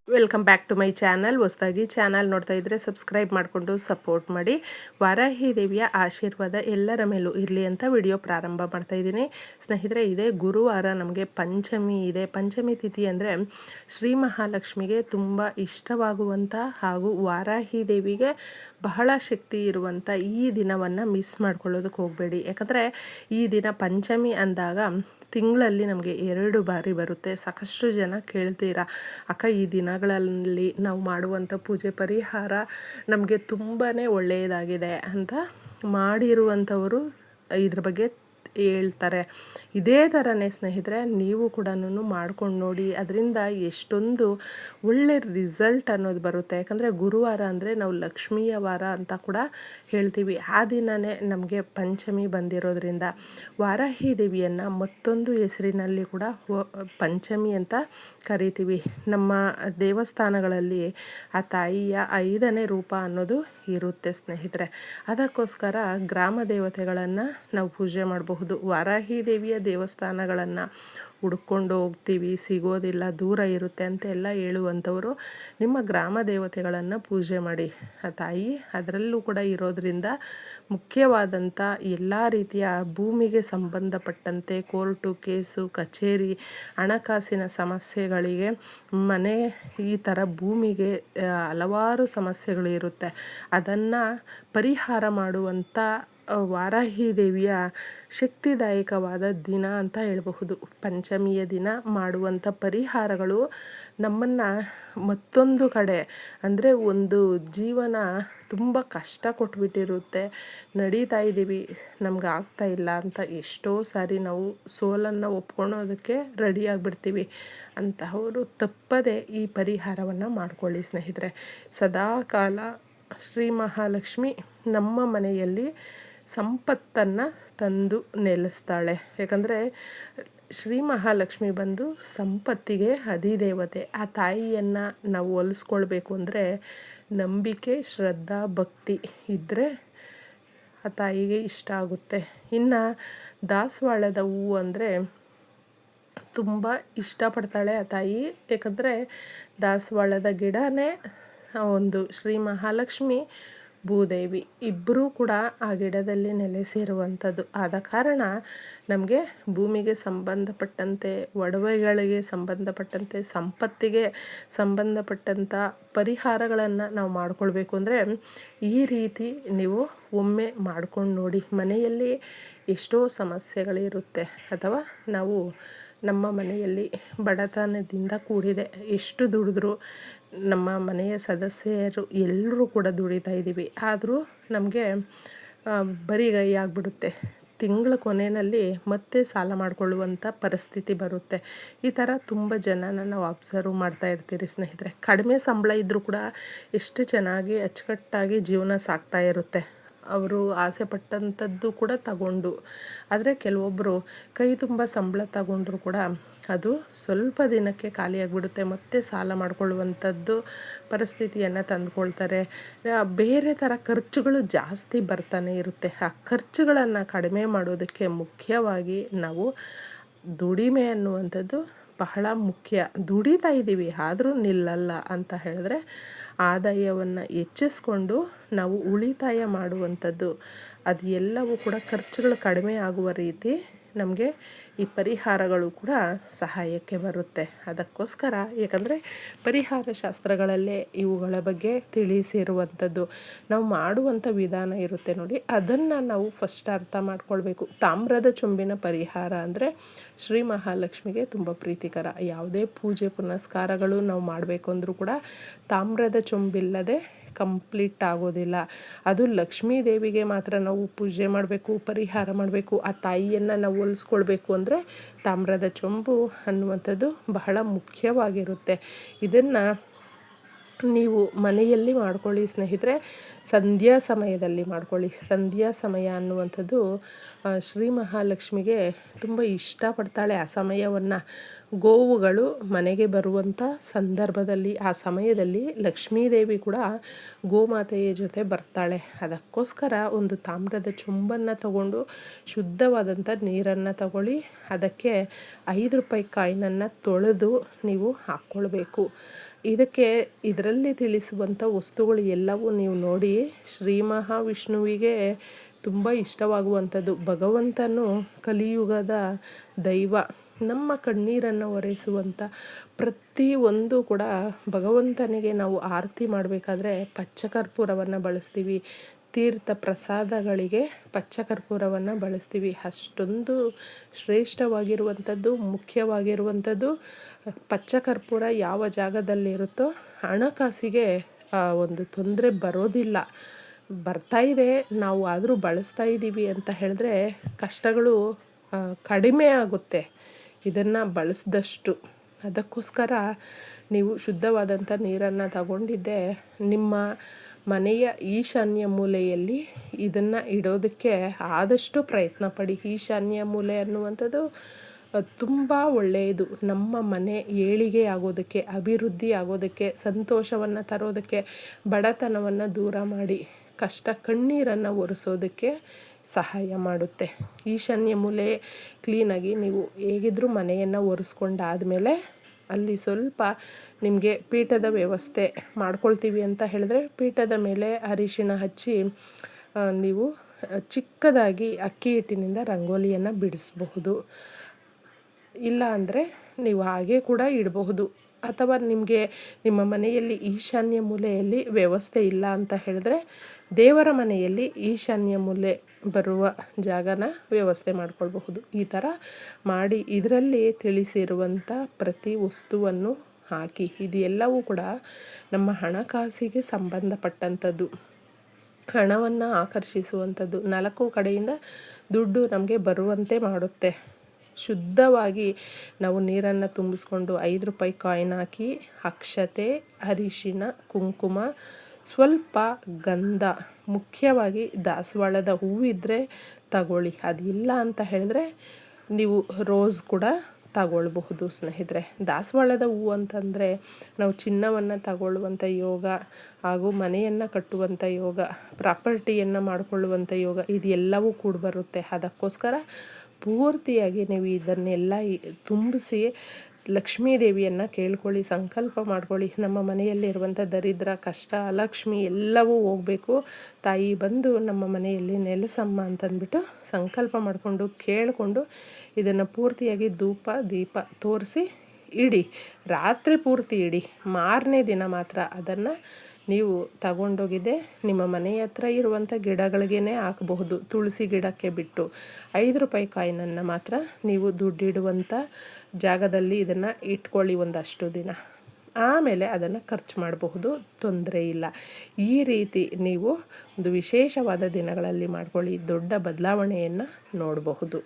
Welcome back to my channel. ಹೊಸದಾಗಿ channel ನೋಡ್ತಾ ಇದ್ದರೆ ಸಬ್ಸ್ಕ್ರೈಬ್ ಮಾಡಿಕೊಂಡು ಸಪೋರ್ಟ್ ಮಾಡಿ. ವಾರಾಹಿ ದೇವಿಯ ಆಶೀರ್ವಾದ ಎಲ್ಲರ ಮೇಲೂ ಇರಲಿ ಅಂತ ವಿಡಿಯೋ ಪ್ರಾರಂಭ ಮಾಡ್ತಾ ಇದ್ದೀನಿ. ಸ್ನೇಹಿತರೆ, ಇದೇ ಗುರುವಾರ ನಮಗೆ ಪಂಚಮಿ ಇದೆ. ಪಂಚಮಿ ತಿಥಿ ಅಂದರೆ ಶ್ರೀ ಮಹಾಲಕ್ಷ್ಮಿಗೆ ತುಂಬ ಇಷ್ಟವಾಗುವಂಥ ಹಾಗೂ ವಾರಾಹಿ ದೇವಿಗೆ ಬಹಳ ಶಕ್ತಿ ಇರುವಂಥ ಈ ದಿನವನ್ನು ಮಿಸ್ ಮಾಡ್ಕೊಳ್ಳೋದಕ್ಕೆ ಹೋಗಬೇಡಿ. ಯಾಕಂದರೆ ಈ ದಿನ ಪಂಚಮಿ ಅಂದಾಗ ತಿಂಗಳಲ್ಲಿ ನಮಗೆ 2 ಬಾರಿ ಬರುತ್ತೆ. ಸಾಕಷ್ಟು ಜನ ಕೇಳ್ತೀರಾ, ಅಕ್ಕ ಈ ದಿನಗಳಲ್ಲಿ ನಾವು ಮಾಡುವಂಥ ಪೂಜೆ ಪರಿಹಾರ ನಮಗೆ ತುಂಬಾ ಒಳ್ಳೆಯದಾಗಿದೆ ಅಂತ ಮಾಡಿರುವಂಥವರು ಇದ್ರ ಬಗ್ಗೆ ಹೇಳ್ತಾರೆ. ಇದೇ ಥರನೇ ಸ್ನೇಹಿತರೆ, ನೀವು ಕೂಡ ಮಾಡ್ಕೊಂಡು ನೋಡಿ. ಅದರಿಂದ ಎಷ್ಟೊಂದು ಒಳ್ಳೆ ರಿಸಲ್ಟ್ ಅನ್ನೋದು ಬರುತ್ತೆ. ಯಾಕಂದರೆ ಗುರುವಾರ ಅಂದರೆ ನಾವು ಲಕ್ಷ್ಮಿಯ ವಾರ ಅಂತ ಕೂಡ ಹೇಳ್ತೀವಿ. ಆ ದಿನವೇ ನಮಗೆ ಪಂಚಮಿ ಬಂದಿರೋದ್ರಿಂದ ವಾರಾಹಿ ದೇವಿಯನ್ನು ಮತ್ತೊಂದು ಹೆಸರಿನಲ್ಲಿ ಕೂಡ ಪಂಚಮಿ ಅಂತ ಕರಿತೀವಿ. ನಮ್ಮ ದೇವಸ್ಥಾನಗಳಲ್ಲಿ ಆ ತಾಯಿಯ 5ನೇ ರೂಪ ಅನ್ನೋದು ಇರುತ್ತೆ ಸ್ನೇಹಿತರೆ. ಅದಕ್ಕೋಸ್ಕರ ಗ್ರಾಮ ದೇವತೆಗಳನ್ನು ನಾವು ಪೂಜೆ ಮಾಡಬಹುದು. ವಾರಾಹಿ ದೇವಿಯ ದೇವಸ್ಥಾನಗಳನ್ನು ಹುಡ್ಕೊಂಡು ಹೋಗ್ತೀವಿ, ಸಿಗೋದಿಲ್ಲ, ದೂರ ಇರುತ್ತೆ ಅಂತೆಲ್ಲ ಹೇಳುವಂಥವರು ನಿಮ್ಮ ಗ್ರಾಮ ದೇವತೆಗಳನ್ನು ಪೂಜೆ ಮಾಡಿ. ಆ ತಾಯಿ ಅದರಲ್ಲೂ ಕೂಡ ಇರೋದರಿಂದ ಮುಖ್ಯವಾದಂಥ ಎಲ್ಲ ರೀತಿಯ ಭೂಮಿಗೆ ಸಂಬಂಧಪಟ್ಟಂತೆ ಕೋರ್ಟು ಕೇಸು ಕಚೇರಿ ಹಣಕಾಸಿನ ಸಮಸ್ಯೆಗಳಿಗೆ ಮನೆ ಈ ಥರ ಭೂಮಿಗೆ ಹಲವಾರು ಸಮಸ್ಯೆಗಳು ಇರುತ್ತೆ. ಅದನ್ನು ಪರಿಹಾರ ಮಾಡುವಂಥ ವಾರಾಹಿ ದೇವಿಯ ಶಕ್ತಿದಾಯಕವಾದ ದಿನ ಅಂತ ಹೇಳಬಹುದು. ಪಂಚಮಿಯ ದಿನ ಮಾಡುವಂಥ ಪರಿಹಾರಗಳು ನಮ್ಮನ್ನು ಮತ್ತೊಂದು ಕಡೆ ಅಂದರೆ ಒಂದು ಜೀವನ ತುಂಬ ಕಷ್ಟ ಕೊಟ್ಬಿಟ್ಟಿರುತ್ತೆ. ನಡೀತಾ ಇದ್ದೀವಿ, ನಮ್ಗೆ ಆಗ್ತಾ ಇಲ್ಲ ಅಂತ ಎಷ್ಟೋ ಸಾರಿ ನಾವು ಸೋಲನ್ನು ಒಪ್ಕೊಳ್ಳೋದಕ್ಕೆ ರೆಡಿಯಾಗಿಬಿಡ್ತೀವಿ. ಅಂತಹವರು ತಪ್ಪದೆ ಈ ಪರಿಹಾರವನ್ನು ಮಾಡ್ಕೊಳ್ಳಿ ಸ್ನೇಹಿತರೆ. ಸದಾಕಾಲ ಶ್ರೀ ಮಹಾಲಕ್ಷ್ಮಿ ನಮ್ಮ ಮನೆಯಲ್ಲಿ ಸಂಪತ್ತನ್ನು ತಂದು ನೆಲೆಸ್ತಾಳೆ. ಯಾಕಂದರೆ ಶ್ರೀ ಮಹಾಲಕ್ಷ್ಮಿ ಬಂದು ಸಂಪತ್ತಿಗೆ ಅಧಿದೇವತೆ. ಆ ತಾಯಿಯನ್ನು ನಾವು ಒಲಿಸ್ಕೊಳ್ಬೇಕು ಅಂದರೆ ನಂಬಿಕೆ, ಶ್ರದ್ಧಾ, ಭಕ್ತಿ ಇದ್ದರೆ ಆ ತಾಯಿಗೆ ಇಷ್ಟ ಆಗುತ್ತೆ. ಇನ್ನು ದಾಸವಾಳದ ಹೂವು ಅಂದರೆ ತುಂಬ ಇಷ್ಟಪಡ್ತಾಳೆ ಆ ತಾಯಿ. ಯಾಕಂದರೆ ದಾಸವಾಳದ ಗಿಡನೇ ಒಂದು ಶ್ರೀ ಮಹಾಲಕ್ಷ್ಮಿ, ಭೂದೇವಿ ಇಬ್ಬರೂ ಕೂಡ ಆ ಗಿಡದಲ್ಲಿ ನೆಲೆಸಿರುವಂಥದ್ದು. ಆದ ಕಾರಣ ನಮಗೆ ಭೂಮಿಗೆ ಸಂಬಂಧಪಟ್ಟಂತೆ, ಒಡವೆಗಳಿಗೆ ಸಂಬಂಧಪಟ್ಟಂತೆ, ಸಂಪತ್ತಿಗೆ ಸಂಬಂಧಪಟ್ಟಂಥ ಪರಿಹಾರಗಳನ್ನು ನಾವು ಮಾಡಿಕೊಳ್ಬೇಕು ಅಂದರೆ ಈ ರೀತಿ ನೀವು ಒಮ್ಮೆ ಮಾಡ್ಕೊಂಡು ನೋಡಿ. ಮನೆಯಲ್ಲಿ ಎಷ್ಟೋ ಸಮಸ್ಯೆಗಳಿರುತ್ತೆ, ಅಥವಾ ನಾವು ನಮ್ಮ ಮನೆಯಲ್ಲಿ ಬಡತನದಿಂದ ಕೂಡಿದೆ, ಎಷ್ಟು ದುಡಿದ್ರೂ ನಮ್ಮ ಮನೆಯ ಸದಸ್ಯರು ಎಲ್ಲರೂ ಕೂಡ ದುಡಿತಾ ಇದ್ದೀವಿ, ಆದರೂ ನಮಗೆ ಬರಿಗೈ ಆಗಿಬಿಡುತ್ತೆ. ತಿಂಗಳ ಕೊನೆಯಲ್ಲಿ ಮತ್ತೆ ಸಾಲ ಮಾಡಿಕೊಳ್ಳುವಂಥ ಪರಿಸ್ಥಿತಿ ಬರುತ್ತೆ. ಈ ಥರ ತುಂಬ ಜನನ ನಾವು ಅಬ್ಸರ್ವ್ ಮಾಡ್ತಾ ಇರ್ತೀರಿ ಸ್ನೇಹಿತರೆ. ಕಡಿಮೆ ಸಂಬಳ ಇದ್ದರೂ ಕೂಡ ಎಷ್ಟು ಚೆನ್ನಾಗಿ ಅಚ್ಚುಕಟ್ಟಾಗಿ ಜೀವನ ಸಾಗ್ತಾ ಇರುತ್ತೆ. ಅವರು ಆಸೆ ಪಟ್ಟಂಥದ್ದು ಕೂಡ ತಗೊಂಡು. ಆದರೆ ಕೆಲವೊಬ್ಬರು ಕೈ ತುಂಬ ಸಂಬಳ ತಗೊಂಡ್ರು ಕೂಡ ಅದು ಸ್ವಲ್ಪ ದಿನಕ್ಕೆ ಖಾಲಿಯಾಗಿಬಿಡುತ್ತೆ. ಮತ್ತೆ ಸಾಲ ಮಾಡಿಕೊಳ್ಳುವಂಥದ್ದು ಪರಿಸ್ಥಿತಿಯನ್ನು ತಂದುಕೊಳ್ತಾರೆ. ಬೇರೆ ಥರ ಖರ್ಚುಗಳು ಜಾಸ್ತಿ ಬರ್ತಾನೆ ಇರುತ್ತೆ. ಆ ಖರ್ಚುಗಳನ್ನು ಕಡಿಮೆ ಮಾಡೋದಕ್ಕೆ ಮುಖ್ಯವಾಗಿ ನಾವು ದುಡಿಮೆ ಅನ್ನುವಂಥದ್ದು ಬಹಳ ಮುಖ್ಯ. ದುಡಿತಾ ಇದ್ದೀವಿ ಆದರೂ ನಿಲ್ಲಲ್ಲ ಅಂತ ಹೇಳಿದ್ರೆ ಆದಾಯವನ್ನು ಹೆಚ್ಚಿಸ್ಕೊಂಡು ನಾವು ಉಳಿತಾಯ ಮಾಡುವಂಥದ್ದು, ಅದು ಎಲ್ಲವೂ ಕೂಡ ಖರ್ಚುಗಳು ಕಡಿಮೆ ಆಗುವ ರೀತಿ ನಮಗೆ ಈ ಪರಿಹಾರಗಳು ಕೂಡ ಸಹಾಯಕ್ಕೆ ಬರುತ್ತೆ. ಅದಕ್ಕೋಸ್ಕರ, ಯಾಕಂದರೆ ಪರಿಹಾರ ಶಾಸ್ತ್ರಗಳಲ್ಲೇ ಇವುಗಳ ಬಗ್ಗೆ ತಿಳಿಸಿರುವಂಥದ್ದು. ನಾವು ಮಾಡುವಂಥ ವಿಧಾನ ಇರುತ್ತೆ ನೋಡಿ, ಅದನ್ನು ನಾವು ಫಸ್ಟ್ ಅರ್ಥ ಮಾಡ್ಕೊಳ್ಬೇಕು. ತಾಮ್ರದ ಚೊಂಬಿನ ಪರಿಹಾರ ಅಂದರೆ ಶ್ರೀ ಮಹಾಲಕ್ಷ್ಮಿಗೆ ತುಂಬ ಪ್ರೀತಿಕರ. ಯಾವುದೇ ಪೂಜೆ ಪುನಸ್ಕಾರಗಳು ನಾವು ಮಾಡಬೇಕು ಅಂದರೂ ಕೂಡ ತಾಮ್ರದ ಚೊಂಬಿಲ್ಲದೆ ಕಂಪ್ಲೀಟ್ ಆಗೋದಿಲ್ಲ. ಅದು ಲಕ್ಷ್ಮೀ ದೇವಿಗೆ ಮಾತ್ರ ನಾವು ಪೂಜೆ ಮಾಡಬೇಕು, ಪರಿಹಾರ ಮಾಡಬೇಕು. ಆ ತಾಯಿಯನ್ನು ನಾವು ಒಲಿಸ್ಕೊಳ್ಬೇಕು ಅಂದರೆ ತಾಮ್ರದ ಚೊಂಬು ಅನ್ನುವಂಥದ್ದು ಬಹಳ ಮುಖ್ಯವಾಗಿರುತ್ತೆ. ಇದನ್ನು ನೀವು ಮನೆಯಲ್ಲಿ ಮಾಡ್ಕೊಳ್ಳಿ ಸ್ನೇಹಿತರೆ. ಸಂಧ್ಯಾ ಸಮಯದಲ್ಲಿ ಮಾಡ್ಕೊಳ್ಳಿ. ಸಂಧ್ಯಾ ಸಮಯ ಅನ್ನುವಂಥದ್ದು ಶ್ರೀ ಮಹಾಲಕ್ಷ್ಮಿಗೆ ತುಂಬ ಇಷ್ಟಪಡ್ತಾಳೆ. ಆ ಸಮಯವನ್ನು ಗೋವುಗಳು ಮನೆಗೆ ಬರುವಂಥ ಸಂದರ್ಭದಲ್ಲಿ ಆ ಸಮಯದಲ್ಲಿ ಲಕ್ಷ್ಮೀದೇವಿ ಕೂಡ ಗೋಮಾತೆಯ ಜೊತೆ ಬರ್ತಾಳೆ. ಅದಕ್ಕೋಸ್ಕರ ಒಂದು ತಾಮ್ರದ ಚೊಂಬನ್ನು ತಗೊಂಡು ಶುದ್ಧವಾದಂಥ ನೀರನ್ನು ತಗೊಳ್ಳಿ, ಅದಕ್ಕೆ 5 ರೂಪಾಯಿ ಕಾಯಿನನ್ನು ತೊಳೆದು ನೀವು ಹಾಕ್ಕೊಳ್ಬೇಕು. ಇದರಲ್ಲಿ ತಿಳಿಸುವಂಥ ವಸ್ತುಗಳು ಎಲ್ಲವೂ ನೀವು ನೋಡಿ ಶ್ರೀ ಮಹಾವಿಷ್ಣುವಿಗೆ ತುಂಬ ಇಷ್ಟವಾಗುವಂಥದ್ದು. ಭಗವಂತನು ಕಲಿಯುಗದ ದೈವ. ನಮ್ಮ ಕಣ್ಣೀರನ್ನು ಒರೆಸುವಂಥ ಪ್ರತಿಯೊಂದು ಕೂಡ ಭಗವಂತನಿಗೆ ನಾವು ಆರತಿ ಮಾಡಬೇಕಾದ್ರೆ ಪಚ್ಚಕರ್ಪೂರವನ್ನು ಬಳಸ್ತೀವಿ. ತೀರ್ಥ ಪ್ರಸಾದಗಳಿಗೆ ಪಚ್ಚಕರ್ಪೂರವನ್ನು ಬಳಸ್ತೀವಿ. ಅಷ್ಟೊಂದು ಶ್ರೇಷ್ಠವಾಗಿರುವಂಥದ್ದು, ಮುಖ್ಯವಾಗಿರುವಂಥದ್ದು ಪಚ್ಚಕರ್ಪೂರ. ಯಾವ ಜಾಗದಲ್ಲಿರುತ್ತೋ ಹಣಕಾಸಿಗೆ ಒಂದು ತೊಂದರೆ ಬರೋದಿಲ್ಲ. ಬರ್ತಾಯಿದೆ, ನಾವು ಆದರೂ ಬಳಸ್ತಾ ಇದ್ದೀವಿ ಅಂತ ಹೇಳಿದ್ರೆ ಕಷ್ಟಗಳು ಕಡಿಮೆ ಆಗುತ್ತೆ ಇದನ್ನು ಬಳಸಿದಷ್ಟು. ಅದಕ್ಕೋಸ್ಕರ ನೀವು ಶುದ್ಧವಾದಂಥ ನೀರನ್ನು ತಗೊಂಡಿದ್ದೆ ನಿಮ್ಮ ಮನೆಯ ಈಶಾನ್ಯ ಮೂಲೆಯಲ್ಲಿ ಇದನ್ನು ಇಡೋದಕ್ಕೆ ಆದಷ್ಟು ಪ್ರಯತ್ನ ಪಡಿ. ಈಶಾನ್ಯ ಮೂಲೆ ಅನ್ನುವಂಥದ್ದು ತುಂಬ ಒಳ್ಳೆಯದು. ನಮ್ಮ ಮನೆ ಏಳಿಗೆ ಆಗೋದಕ್ಕೆ, ಅಭಿವೃದ್ಧಿ ಆಗೋದಕ್ಕೆ, ಸಂತೋಷವನ್ನು ತರೋದಕ್ಕೆ, ಬಡತನವನ್ನು ದೂರ ಮಾಡಿ ಕಣ್ಣೀರನ್ನು ಒರೆಸೋದಕ್ಕೆ ಸಹಾಯ ಮಾಡುತ್ತೆ. ಈಶಾನ್ಯ ಮೂಲೆ ಕ್ಲೀನಾಗಿ ನೀವು ಹೇಗಿದ್ದರೂ ಮನೆಯನ್ನು ಒರೆಸ್ಕೊಂಡಾದಮೇಲೆ ಅಲ್ಲಿ ಸ್ವಲ್ಪ ನಿಮಗೆ ಪೀಠದ ವ್ಯವಸ್ಥೆ ಮಾಡ್ಕೊಳ್ತೀವಿ ಅಂತ ಹೇಳಿದ್ರೆ ಪೀಠದ ಮೇಲೆ ಅರಿಶಿಣ ಹಚ್ಚಿ ನೀವು ಚಿಕ್ಕದಾಗಿ ಅಕ್ಕಿ ಹಿಟ್ಟಿನಿಂದ ರಂಗೋಲಿಯನ್ನು ಬಿಡಿಸಬಹುದು. ಇಲ್ಲ ಅಂದರೆ ನೀವು ಹಾಗೆ ಕೂಡ ಇಡಬಹುದು. ಅಥವಾ ನಿಮಗೆ ನಿಮ್ಮ ಮನೆಯಲ್ಲಿ ಈಶಾನ್ಯ ಮೂಲೆಯಲ್ಲಿ ವ್ಯವಸ್ಥೆ ಇಲ್ಲ ಅಂತ ಹೇಳಿದ್ರೆ ದೇವರ ಮನೆಯಲ್ಲಿ ಈಶಾನ್ಯ ಮೂಲೆ ಬರುವ ಜಾಗನ ವ್ಯವಸ್ಥೆ ಮಾಡ್ಕೊಳ್ಬಹುದು. ಈ ಥರ ಮಾಡಿ ಇದರಲ್ಲಿ ತಿಳಿಸಿರುವಂಥ ಪ್ರತಿ ವಸ್ತುವನ್ನು ಹಾಕಿ. ಇದು ಎಲ್ಲವೂ ಕೂಡ ನಮ್ಮ ಹಣಕಾಸಿಗೆ ಸಂಬಂಧಪಟ್ಟಂಥದ್ದು, ಹಣವನ್ನು ಆಕರ್ಷಿಸುವಂಥದ್ದು, 4 ಕಡೆಯಿಂದ ದುಡ್ಡು ನಮಗೆ ಬರುವಂತೆ ಮಾಡುತ್ತೆ. ಶುದ್ಧವಾಗಿ ನಾವು ನೀರನ್ನು ತುಂಬಿಸ್ಕೊಂಡು 5 ರೂಪಾಯಿ ಕಾಯಿನ್ ಹಾಕಿ ಅಕ್ಷತೆ, ಅರಿಶಿಣ, ಕುಂಕುಮ, ಸ್ವಲ್ಪ ಗಂಧ, ಮುಖ್ಯವಾಗಿ ದಾಸವಾಳದ ಹೂವಿದ್ದರೆ ತಗೊಳ್ಳಿ. ಅದಿಲ್ಲ ಅಂತ ಹೇಳಿದ್ರೆ ನೀವು ರೋಸ್ ಕೂಡ ತಗೊಳ್ಬಹುದು ಸ್ನೇಹಿತರೆ. ದಾಸವಾಳದ ಹೂವು ಅಂತಂದರೆ ನಾವು ಚಿನ್ನವನ್ನು ತಗೊಳ್ಳುವಂಥ ಯೋಗ ಹಾಗೂ ಮನೆಯನ್ನು ಕಟ್ಟುವಂಥ ಯೋಗ, ಪ್ರಾಪರ್ಟಿಯನ್ನು ಮಾಡಿಕೊಳ್ಳುವಂಥ ಯೋಗ ಇದೆಲ್ಲವೂ ಕೂಡ ಬರುತ್ತೆ. ಅದಕ್ಕೋಸ್ಕರ ಪೂರ್ತಿಯಾಗಿ ನೀವು ಇದನ್ನೆಲ್ಲ ತುಂಬಿಸಿ ಲಕ್ಷ್ಮೀದೇವಿಯನ್ನು ಕೇಳ್ಕೊಳ್ಳಿ, ಸಂಕಲ್ಪ ಮಾಡ್ಕೊಳ್ಳಿ. ನಮ್ಮ ಮನೆಯಲ್ಲಿರುವಂಥ ದರಿದ್ರ, ಕಷ್ಟ, ಅಲಕ್ಷ್ಮಿ ಎಲ್ಲವೂ ಹೋಗಬೇಕು. ತಾಯಿ ಬಂದು ನಮ್ಮ ಮನೆಯಲ್ಲಿ ನೆಲೆಸಮ್ಮ ಅಂತಂದ್ಬಿಟ್ಟು ಸಂಕಲ್ಪ ಮಾಡಿಕೊಂಡು ಕೇಳಿಕೊಂಡು ಇದನ್ನು ಪೂರ್ತಿಯಾಗಿ ಧೂಪ ದೀಪ ತೋರಿಸಿ ಇಡಿ. ರಾತ್ರಿ ಪೂರ್ತಿ ಇಡಿ. ಮಾರನೇ ದಿನ ಮಾತ್ರ ಅದನ್ನು ನೀವು ತಗೊಂಡೋಗಿದ್ದೆ ನಿಮ್ಮ ಮನೆ ಹತ್ರ ಇರುವಂಥ ಗಿಡಗಳಿಗೇ ಹಾಕಬಹುದು. ತುಳಸಿ ಗಿಡಕ್ಕೆ ಬಿಟ್ಟು 5 ರೂಪಾಯಿ ಕಾಯಿನನ್ನು ಮಾತ್ರ ನೀವು ದುಡ್ಡಿಡುವಂಥ ಜಾಗದಲ್ಲಿ ಇದನ್ನು ಇಟ್ಕೊಳ್ಳಿ ಒಂದಷ್ಟು ದಿನ. ಆಮೇಲೆ ಅದನ್ನು ಖರ್ಚು ಮಾಡಬಹುದು, ತೊಂದರೆ ಇಲ್ಲ. ಈ ರೀತಿ ನೀವು ಒಂದು ವಿಶೇಷವಾದ ದಿನಗಳಲ್ಲಿ ಮಾಡ್ಕೊಳ್ಳಿ, ದೊಡ್ಡ ಬದಲಾವಣೆಯನ್ನು ನೋಡಬಹುದು.